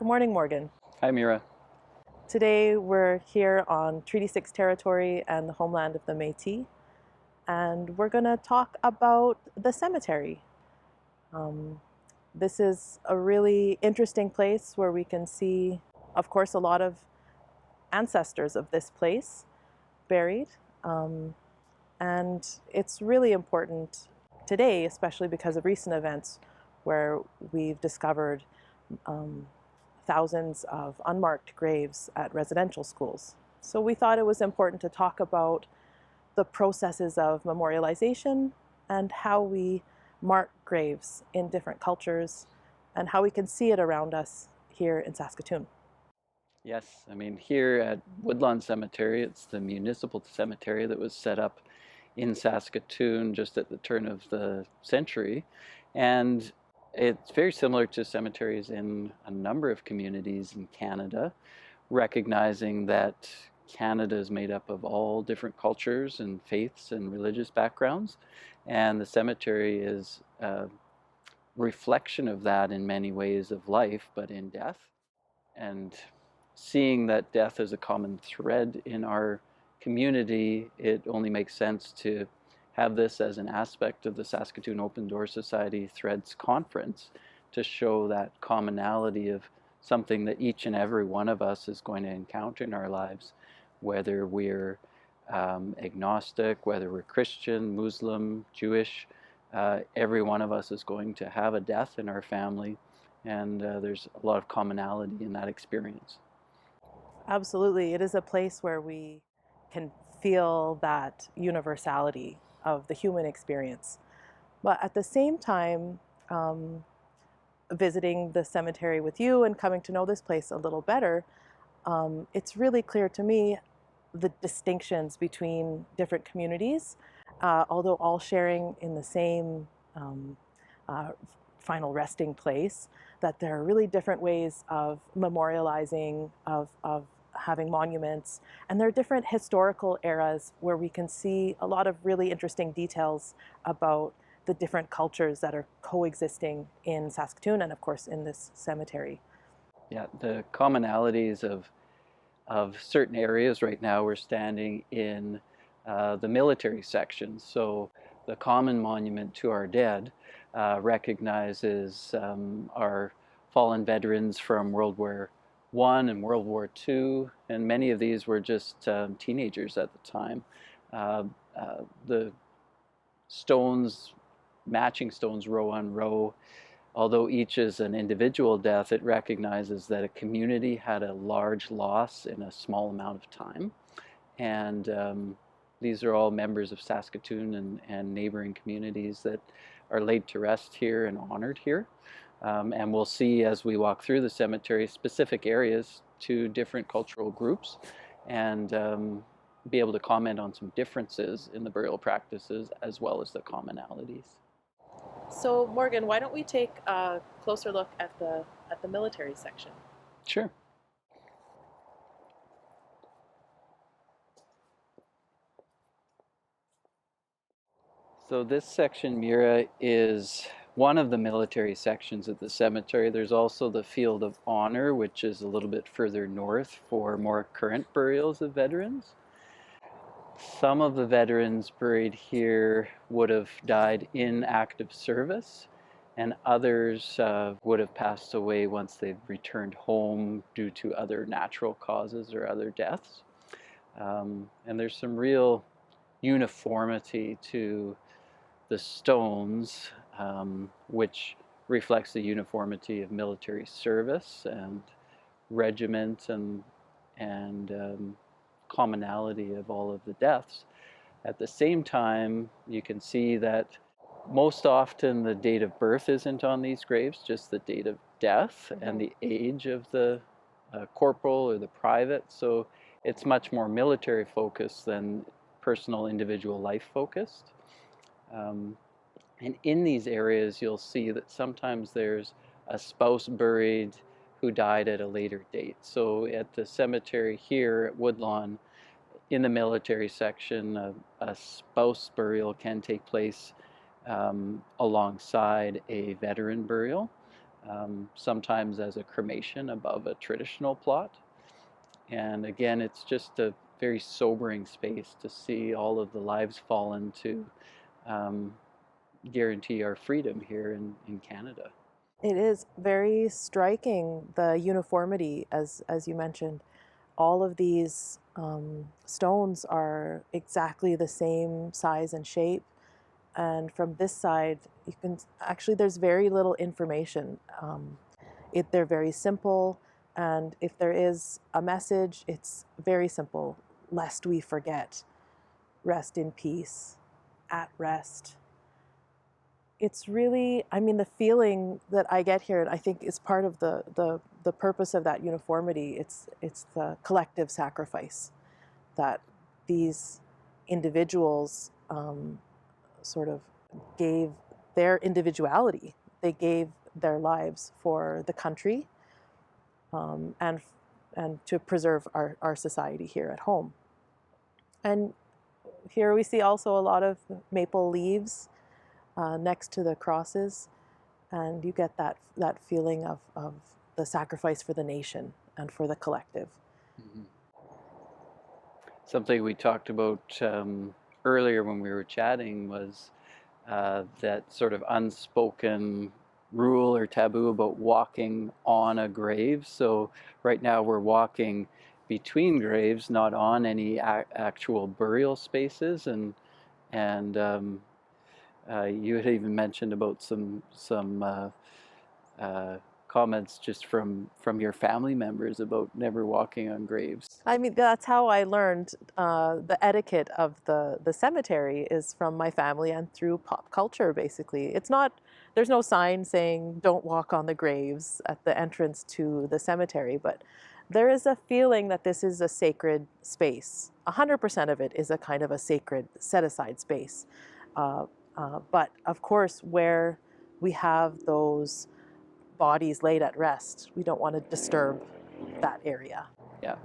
morning, Morgan. Hi, Meera. Today we're here on Treaty 6 territory and the homeland of the Métis, and we're going to talk about the cemetery. Um, this is a really interesting place where we can see, of course, a lot of ancestors of this place buried. And it's really important today, especially because of recent events where we've discovered um, thousands of unmarked graves at residential schools. So we thought it was important to talk about the processes of memorialization and how we mark graves in different cultures and how we can see it around us here in Saskatoon. Yes, I mean, here at Woodlawn Cemetery, it's the municipal cemetery that was set up in Saskatoon just at the turn of the century. And it's very similar to cemeteries in a number of communities in Canada, recognizing that Canada is made up of all different cultures and faiths and religious backgrounds. And the cemetery is a reflection of that in many ways of life, but in death. And seeing that death is a common thread in our community, it only makes sense to have this as an aspect of the Saskatoon Open Door Society Threads Conference to show that commonality of something that each and every one of us is going to encounter in our lives, whether we're agnostic, whether we're Christian, Muslim, Jewish. Every one of us is going to have a death in our family, and there's a lot of commonality in that experience. Absolutely. It is a place where we can feel that universality of the human experience. But at the same time, visiting the cemetery with you and coming to know this place a little better, it's really clear to me the distinctions between different communities, although all sharing in the same uh, final resting place, that there are really different ways of memorializing, of having monuments, and there are different historical eras where we can see a lot of really interesting details about the different cultures that are coexisting in Saskatoon and, of course, in this cemetery. Yeah, the commonalities of certain areas right now, we're standing in the military section. So the common monument to our dead recognizes our fallen veterans from World War I and World War II, and many of these were just teenagers at the time. The stones, matching stones row on row, although each is an individual death, it recognizes that a community had a large loss in a small amount of time. And these are all members of Saskatoon and neighboring communities that are laid to rest here and honored here. And we'll see as we walk through the cemetery specific areas to different cultural groups, and be able to comment on some differences in the burial practices as well as the commonalities. So, Morgan, why don't we take a closer look at the military section? Sure. So this section, Meera, is one of the military sections of the cemetery. There's also the Field of Honor, which is a little bit further north for more current burials of veterans. Some of the veterans buried here would have died in active service, and others would have passed away once they've returned home due to other natural causes or other deaths. And there's some real uniformity to the stones, which reflects the uniformity of military service and regiment and commonality of all of the deaths. At the same time, you can see that most often the date of birth isn't on these graves, just the date of death and the age of the corporal or the private. So it's much more military focused than personal individual life focused. And in these areas, you'll see that sometimes there's a spouse buried who died at a later date. So at the cemetery here at Woodlawn, in the military section, a spouse burial can take place alongside a veteran burial. sometimes as a cremation above a traditional plot. And again, it's just a very sobering space to see all of the lives fallen to um, guarantee our freedom here in Canada. It is very striking, the uniformity, as you mentioned. All of these stones are exactly the same size and shape. And from this side, you can actually, there's very little information. They're very simple. And if there is a message, it's very simple. Lest we forget, rest in peace, at rest. It's really, I mean, the feeling that I get here, and I think is part of the purpose of that uniformity. It's the collective sacrifice that these individuals sort of gave their individuality. They gave their lives for the country, um, and and to preserve our society here at home. And here we see also a lot of maple leaves next to the crosses, and you get that feeling of the sacrifice for the nation and for the collective. Mhm. Something we talked about earlier when we were chatting was that sort of unspoken rule or taboo about walking on a grave. So right now we're walking between graves, not on any actual burial spaces, and you had even mentioned about some uh, comments just from your family members about never walking on graves. I mean, that's how I learned the etiquette of the cemetery is from my family and through pop culture, basically. It's not, there's no sign saying don't walk on the graves at the entrance to the cemetery, but there is a feeling that this is a sacred space. 100% of it is a kind of a sacred set aside space. Uh, but of course, where we have those bodies laid at rest, we don't want to disturb that area. Yeah,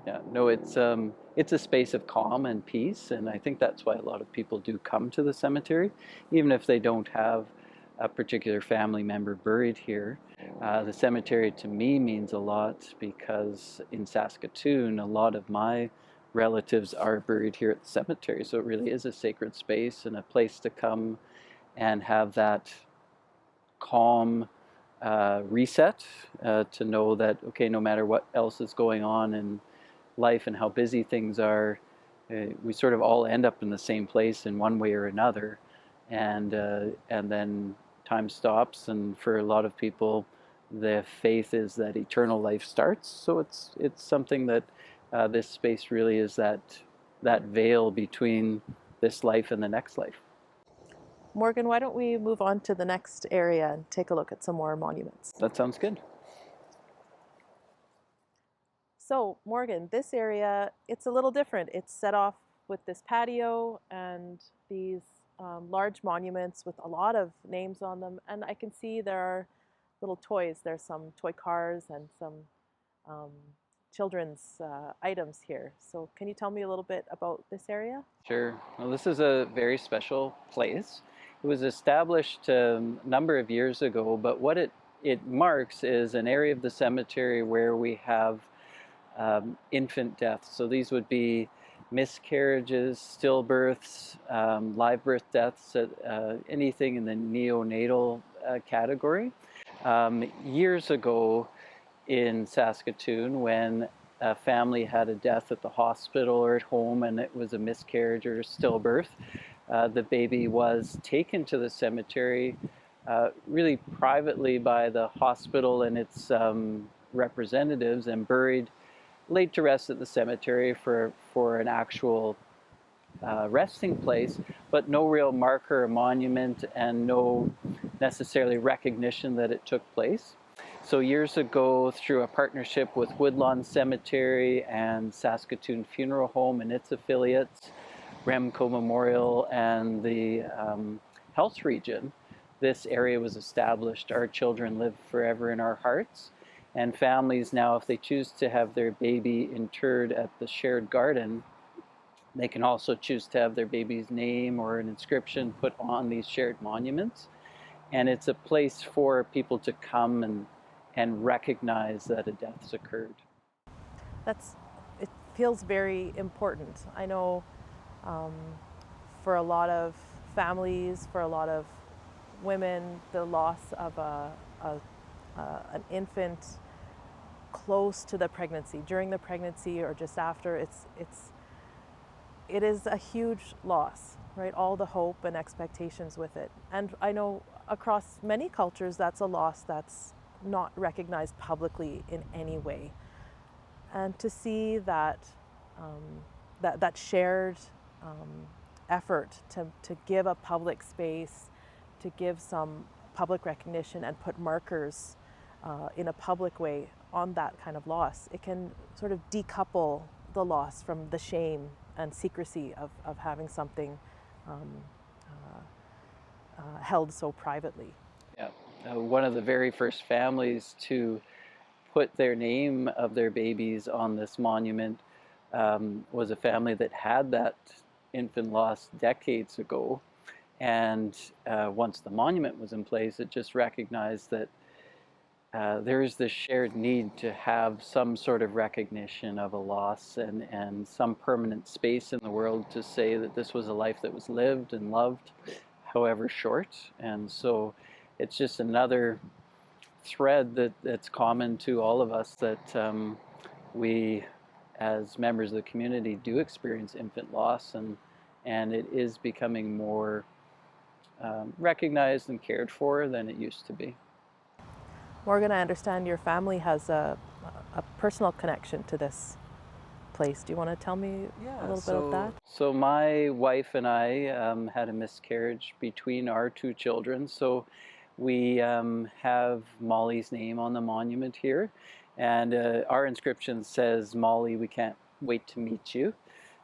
yeah. No, it's a space of calm and peace, and I think that's why a lot of people do come to the cemetery, even if they don't have a particular family member buried here. The cemetery to me means a lot because in Saskatoon, a lot of my relatives are buried here at the cemetery, so it really is a sacred space and a place to come and have that calm reset to know that, okay, no matter what else is going on in life and how busy things are, we sort of all end up in the same place in one way or another, and then time stops, and for a lot of people, the faith is that eternal life starts. So it's something that this space really is that veil between this life and the next life. Morgan, why don't we move on to the next area and take a look at some more monuments? That sounds good. So, Morgan, this area, it's a little different. It's set off with this patio and these large monuments with a lot of names on them. And I can see there are little toys. There's some toy cars and some um, children's items here. So, can you tell me a little bit about this area? Sure. Well, this is a very special place. It was established a number of years ago, but what it marks is an area of the cemetery where we have infant deaths. So these would be miscarriages, stillbirths, live birth deaths, anything in the neonatal category. Years ago, in Saskatoon when a family had a death at the hospital or at home and it was a miscarriage or stillbirth. The baby was taken to the cemetery really privately by the hospital and its representatives and buried, laid to rest at the cemetery for an actual resting place, but no real marker or monument and no necessarily recognition that it took place. So years ago, through a partnership with Woodlawn Cemetery and Saskatoon Funeral Home and its affiliates, Remco Memorial and the health region, this area was established. Our children live forever in our hearts. And families now, if they choose to have their baby interred at the shared garden, they can also choose to have their baby's name or an inscription put on these shared monuments. and it's a place for people to come and recognize that a death's occurred. That's, it feels very important. I know um, for a lot of families, for a lot of women, the loss of a, an infant close to the pregnancy, during the pregnancy or just after, it is a huge loss, right? All the hope and expectations with it. And I know across many cultures, that's a loss that's not recognized publicly in any way. And to see that that shared effort to give a public space, to give some public recognition and put markers in a public way on that kind of loss, it can sort of decouple the loss from the shame and secrecy of having something um, held so privately. Yeah. One of the very first families to put their name of their babies on this monument was a family that had that infant lost decades ago. And once the monument was in place, it just recognized that there is this shared need to have some sort of recognition of a loss and some permanent space in the world to say that this was a life that was lived and loved, however short. And so it's just another thread that's common to all of us, that we, as members of the community, do experience infant loss, and it is becoming more recognized and cared for than it used to be. Morgan, I understand your family has a personal connection to this place. Do you want to tell me a Yeah, little bit of that? so my wife and I had a miscarriage between our two children. So we have Molly's name on the monument here, and our inscription says, "Molly, we can't wait to meet you."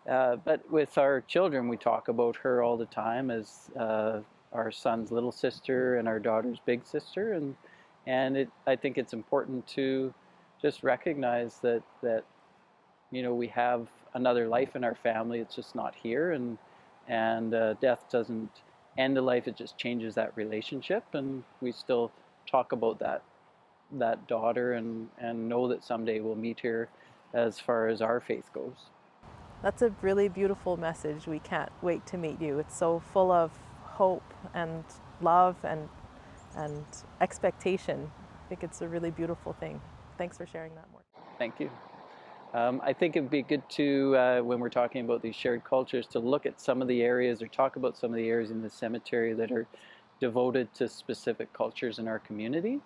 But with our children, we talk about her all the time as our son's little sister and our daughter's big sister, and I think it's important to just recognize that we have another life in our family. It's just not here, and death doesn't end a life. It just changes that relationship, and we still talk about that daughter and know that someday we'll meet her as far as our faith goes. That's a really beautiful message. We can't wait to meet you. It's so full of hope and love and expectation. I think it's a really beautiful thing. Thanks for sharing that, Morgan. Thank you. I think it'd be good to, when we're talking about these shared cultures, to look at some of the areas or talk about some of the areas in the cemetery that are devoted to specific cultures in our community,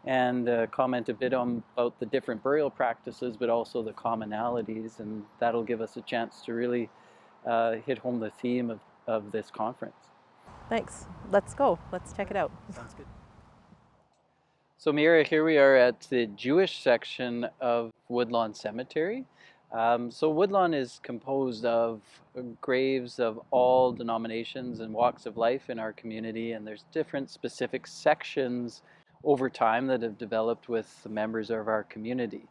and comment a bit on about the different burial practices, but also the commonalities, and that'll give us a chance to really hit home the theme of this conference. Thanks. Let's go. Let's check it out. Sounds good. So Meera, here we are at the Jewish section of Woodlawn Cemetery. So Woodlawn is composed of graves of all denominations and walks of life in our community, and there's different specific sections over time that have developed with the members of our community.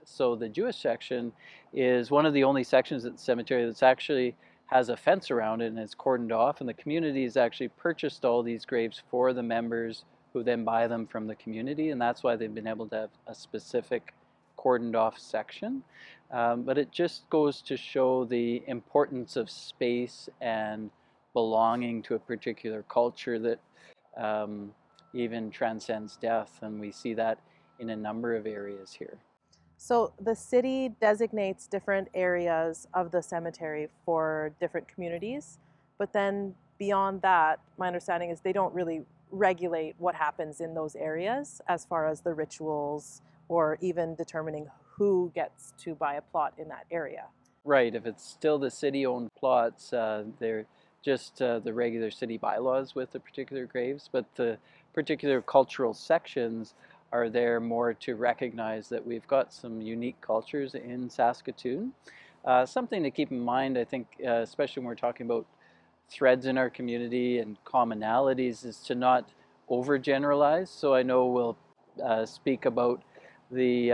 So the Jewish section is one of the only sections at the cemetery that's actually has a fence around it and is cordoned off, and the community has actually purchased all these graves for the members who then buy them from the community, and that's why they've been able to have a specific cordoned off section. But it just goes to show the importance of space and belonging to a particular culture that even transcends death, and we see that in a number of areas here. So the city designates different areas of the cemetery for different communities, but then beyond that, my understanding is they don't really regulate what happens in those areas as far as the rituals or even determining who gets to buy a plot in that area. Right, if it's still the city-owned plots, they're just the regular city bylaws with the particular graves, but the particular cultural sections are there more to recognize that we've got some unique cultures in Saskatoon. Something to keep in mind, I think, especially when we're talking about threads in our community and commonalities, is to not overgeneralize. So I know we'll speak about the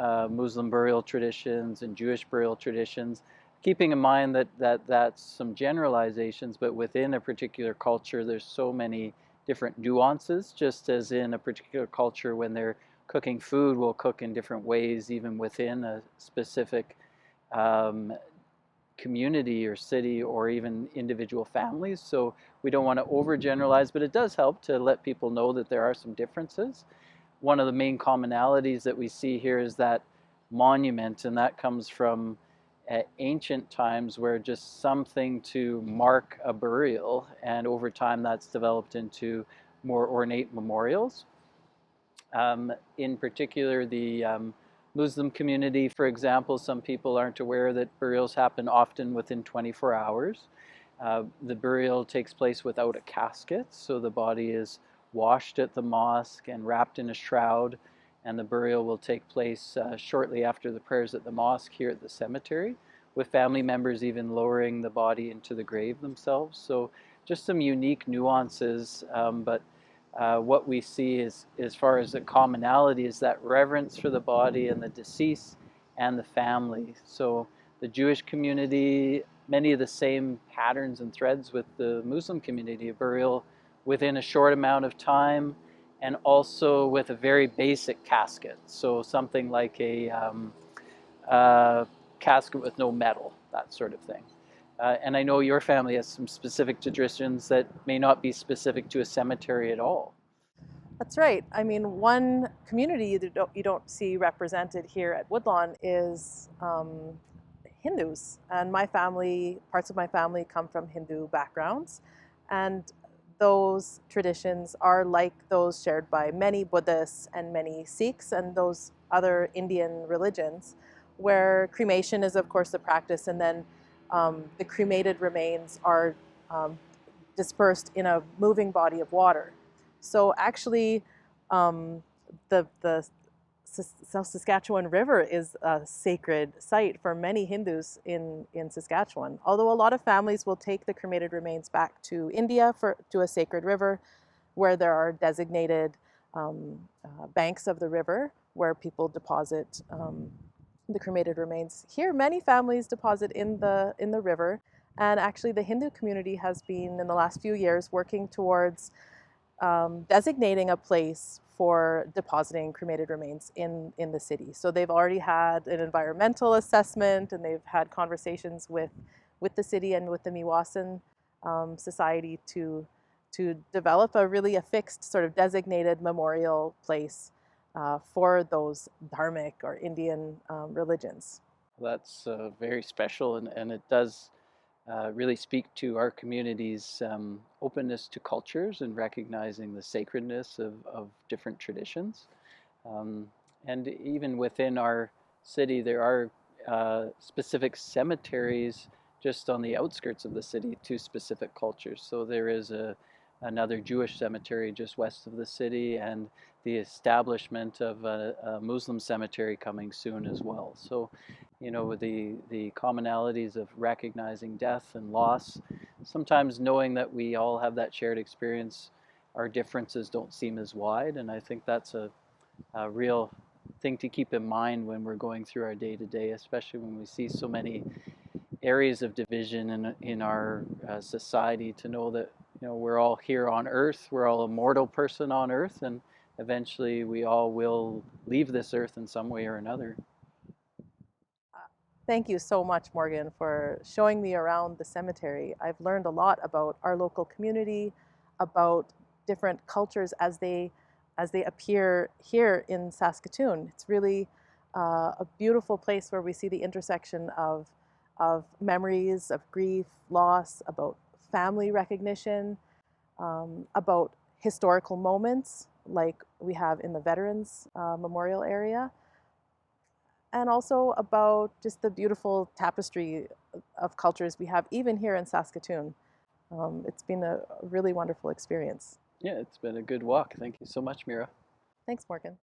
Muslim burial traditions and Jewish burial traditions, keeping in mind that that's some generalizations, but within a particular culture, there's so many different nuances, just as in a particular culture when they're cooking food will cook in different ways even within a specific um, community or city or even individual families. So we don't want to overgeneralize, but it does help to let people know that there are some differences. One of the main commonalities that we see here is that monument, and that comes from ancient times where just something to mark a burial, and over time that's developed into more ornate memorials. In particular, the Muslim community, for example, some people aren't aware that burials happen often within 24 hours. The burial takes place without a casket, so the body is washed at the mosque and wrapped in a shroud, and the burial will take place shortly after the prayers at the mosque here at the cemetery, with family members even lowering the body into the grave themselves. So just some unique nuances, but what we see is, as far as the commonality, is that reverence for the body and the deceased and the family. So the Jewish community, many of the same patterns and threads with the Muslim community, a burial within a short amount of time, and also with a very basic casket. So something like a casket with no metal, that sort of thing. And I know your family has some specific traditions that may not be specific to a cemetery at all. That's right. I mean, one community that you don't see represented here at Woodlawn is Hindus. And my family, parts of my family come from Hindu backgrounds. And those traditions are like those shared by many Buddhists and many Sikhs and those other Indian religions, where cremation is, of course, the practice. And then the cremated remains are um, dispersed in a moving body of water. So actually, um, the South Saskatchewan River is a sacred site for many Hindus in Saskatchewan. Although a lot of families will take the cremated remains back to India to a sacred river, where there are designated banks of the river where people deposit the cremated remains. Here, many families deposit in the river, and actually, the Hindu community has been in the last few years working towards designating a place for depositing cremated remains in the city. So they've already had an environmental assessment, and they've had conversations with the city and with the Meewasin Society to develop a fixed sort of designated memorial place for those dharmic or Indian religions. That's very special, and it does really speak to our community's openness to cultures and recognizing the sacredness of different traditions. Um, and even within our city, there are specific cemeteries just on the outskirts of the city to specific cultures. So there is another Jewish cemetery just west of the city, and the establishment of a Muslim cemetery coming soon as well. So, you know, with the commonalities of recognizing death and loss, sometimes knowing that we all have that shared experience, our differences don't seem as wide, and I think that's a real thing to keep in mind when we're going through our day to day, especially when we see so many areas of division in our society. To know that, you know, we're all here on Earth, we're all a mortal person on Earth, and eventually we all will leave this Earth in some way or another. Thank you so much, Morgan, for showing me around the cemetery. I've learned a lot about our local community, about different cultures as they appear here in Saskatoon. It's really a beautiful place where we see the intersection of memories, of grief, loss, about family recognition, about historical moments like we have in the Veterans Memorial area, and also about just the beautiful tapestry of cultures we have even here in Saskatoon. It's been a really wonderful experience. Yeah, it's been a good walk. Thank you so much, Meera. Thanks, Morgan.